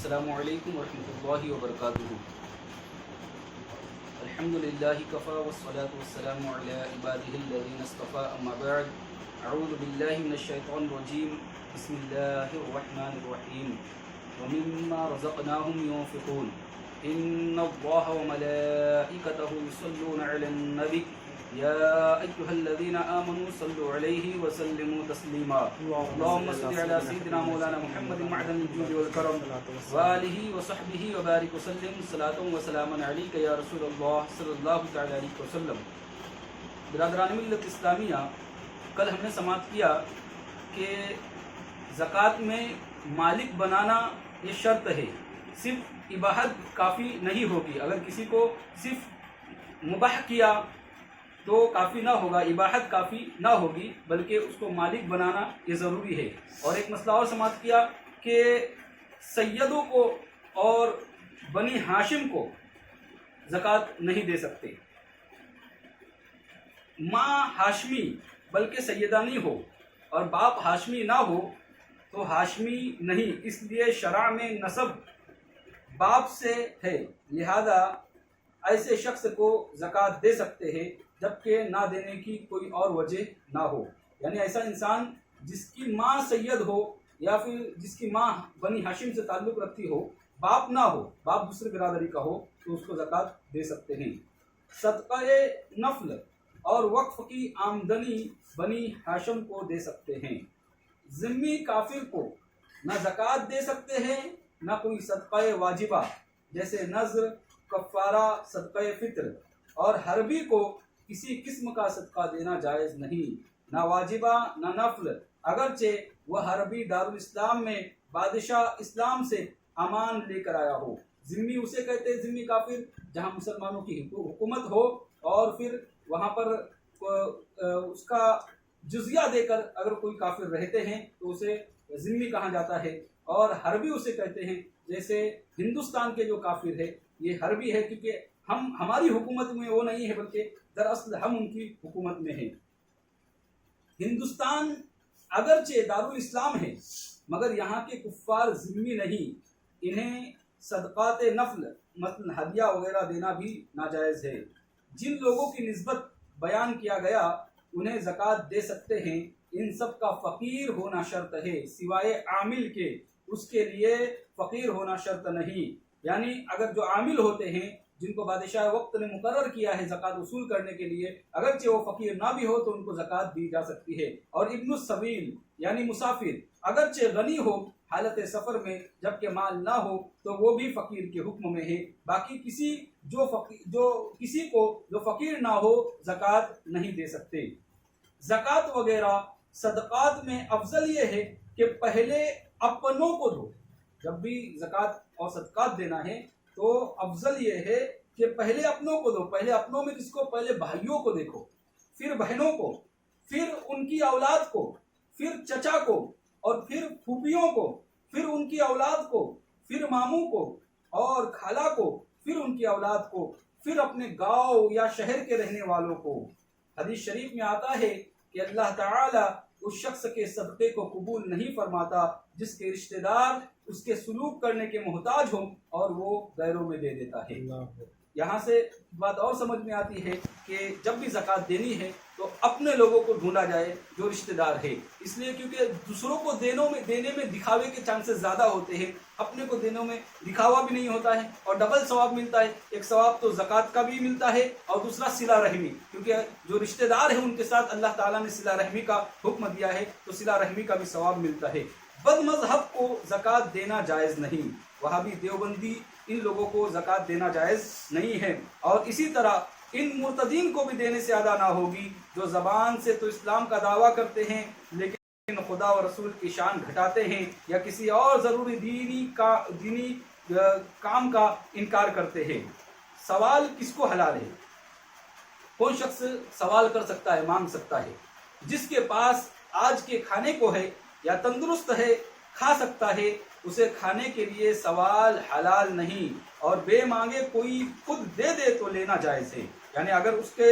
السلام علیکم ورحمۃ اللہ وبرکاتہ۔ الحمدللہ کفا والصلاة والسلام علی عبادہ الذین اصطفى، اما بعد، اعوذ باللہ من الشیطان الرجیم، بسم اللہ الرحمن الرحیم، ومما رزقناہم ينفقون، ان اللہ وملائکتہ یصلون علی النبی یا ایہا الذین آمنوا صلوا علیہ وسلموا تسلیما، اللہم صل علی سیدنا مولانا محمد معدن الجود والکرم وآلہ وصحبہ وبارک وسلم، صلاۃ و سلاما علیک یا رسول اللہ صلی اللہ تعالی علیہ وسلم۔ برادران ملت اسلامیہ، کل ہم نے سماعت کیا کہ زکوٰۃ میں مالک بنانا یہ شرط ہے، صرف اباحت کافی نہیں ہوگی۔ اگر کسی کو صرف مباح کیا تو کافی نہ ہوگا، اباحت کافی نہ ہوگی، بلکہ اس کو مالک بنانا یہ ضروری ہے۔ اور ایک مسئلہ اور سماعت کیا کہ سیدوں کو اور بنی ہاشم کو زکوٰۃ نہیں دے سکتے۔ ماں ہاشمی بلکہ سیدہ نہیں ہو اور باپ ہاشمی نہ ہو تو ہاشمی نہیں، اس لیے شرع میں نسب باپ سے ہے، لہذا ایسے شخص کو زکوٰۃ دے سکتے ہیں جبکہ نہ دینے کی کوئی اور وجہ نہ ہو۔ یعنی ایسا انسان جس کی ماں سید ہو یا پھر جس کی ماں بنی ہاشم سے تعلق رکھتی ہو، باپ نہ ہو، باپ دوسرے برادری کا ہو، تو اس کو زکوٰۃ دے سکتے ہیں۔ صدقہ نفل اور وقف کی آمدنی بنی ہاشم کو دے سکتے ہیں۔ ذمی کافر کو نہ زکوٰۃ دے سکتے ہیں نہ کوئی صدقہ واجبہ جیسے نذر، کفارہ، صدقہ فطر، اور حربی کو کسی قسم کا صدقہ دینا جائز نہیں، نہ واجبہ نہ نفل، اگرچہ وہ حربی دارالاسلام میں بادشاہ اسلام سے امان لے کر آیا ہو۔ ذمی اسے کہتے ہیں، ذمی کافر جہاں مسلمانوں کی حکومت ہو اور پھر وہاں پر اس کا جزیہ دے کر اگر کوئی کافر رہتے ہیں تو اسے ذمی کہا جاتا ہے۔ اور حربی اسے کہتے ہیں، جیسے ہندوستان کے جو کافر ہے یہ حربی ہے، کیونکہ ہماری حکومت میں وہ نہیں ہے بلکہ دراصل ہم ان کی حکومت میں ہیں۔ ہندوستان اگرچہ دارالاسلام ہے مگر یہاں کے کفار ذمی نہیں، انہیں صدقات نفل مثلا ہدیہ وغیرہ دینا بھی ناجائز ہے۔ جن لوگوں کی نسبت بیان کیا گیا انہیں زکوٰۃ دے سکتے ہیں، ان سب کا فقیر ہونا شرط ہے سوائے عامل کے، اس کے لیے فقیر ہونا شرط نہیں۔ یعنی اگر جو عامل ہوتے ہیں جن کو بادشاہ وقت نے مقرر کیا ہے زکوٰۃ وصول کرنے کے لیے، اگرچہ وہ فقیر نہ بھی ہو تو ان کو زکوٰۃ دی جا سکتی ہے۔ اور ابن السبیل یعنی مسافر اگرچہ غنی ہو حالت سفر میں جبکہ مال نہ ہو تو وہ بھی فقیر کے حکم میں ہے۔ باقی کسی کو جو فقیر نہ ہو زکوٰۃ نہیں دے سکتے۔ زکوٰۃ وغیرہ صدقات میں افضل یہ ہے کہ پہلے اپنوں کو دو۔ جب بھی زکوٰۃ اور صدقات دینا ہے تو افضل یہ ہے کہ پہلے اپنوں کو دو۔ پہلے اپنوں میں کس کو؟ پہلے بھائیوں کو دیکھو، پھر بہنوں کو، پھر ان کی اولاد کو، پھر چچا کو، اور پھر پھوپھیوں کو، پھر ان کی اولاد کو، پھر ماموں کو اور خالہ کو، پھر ان کی اولاد کو، پھر اپنے گاؤں یا شہر کے رہنے والوں کو۔ حدیث شریف میں آتا ہے کہ اللہ تعالی اس شخص کے صدقے کو قبول نہیں فرماتا جس کے رشتہ دار اس کے سلوک کرنے کے محتاج ہوں اور وہ غیروں میں دے دیتا ہے۔ یہاں سے بات اور سمجھ میں آتی ہے کہ جب بھی زکوٰۃ دینی ہے تو اپنے لوگوں کو ڈھونڈا جائے جو رشتہ دار ہے، اس لیے کیونکہ دوسروں کو دینے میں دکھاوے کے چانسز زیادہ ہوتے ہیں، اپنے کو دینے میں دکھاوا بھی نہیں ہوتا ہے اور ڈبل ثواب ملتا ہے۔ ایک ثواب تو زکوٰۃ کا بھی ملتا ہے اور دوسرا صلہ رحمی، کیونکہ جو رشتہ دار ہیں ان کے ساتھ اللہ تعالیٰ نے صلہ رحمی کا حکم دیا ہے تو صلہ رحمی کا بھی ثواب ملتا ہے۔ بد مذہب کو زکوٰۃ دینا جائز نہیں، وہابی دیوبندی ان لوگوں کو زکوٰۃ دینا جائز نہیں ہے، اور اسی طرح ان مرتدین کو بھی دینے سے ادا نہ ہوگی جو زبان سے تو اسلام کا دعویٰ کرتے ہیں لیکن خدا و رسول کی شان گھٹاتے ہیں یا کسی اور ضروری دینی کام کا انکار کرتے ہیں۔ سوال کس کو حلال ہے؟ کون شخص سوال کر سکتا ہے، مانگ سکتا ہے؟ جس کے پاس آج کے کھانے کو ہے یا تندرست ہے، کھا سکتا ہے، اسے کھانے کے لیے سوال حلال نہیں، اور بے مانگے کوئی خود دے دے تو لینا جائز ہے۔ یعنی اگر اس کے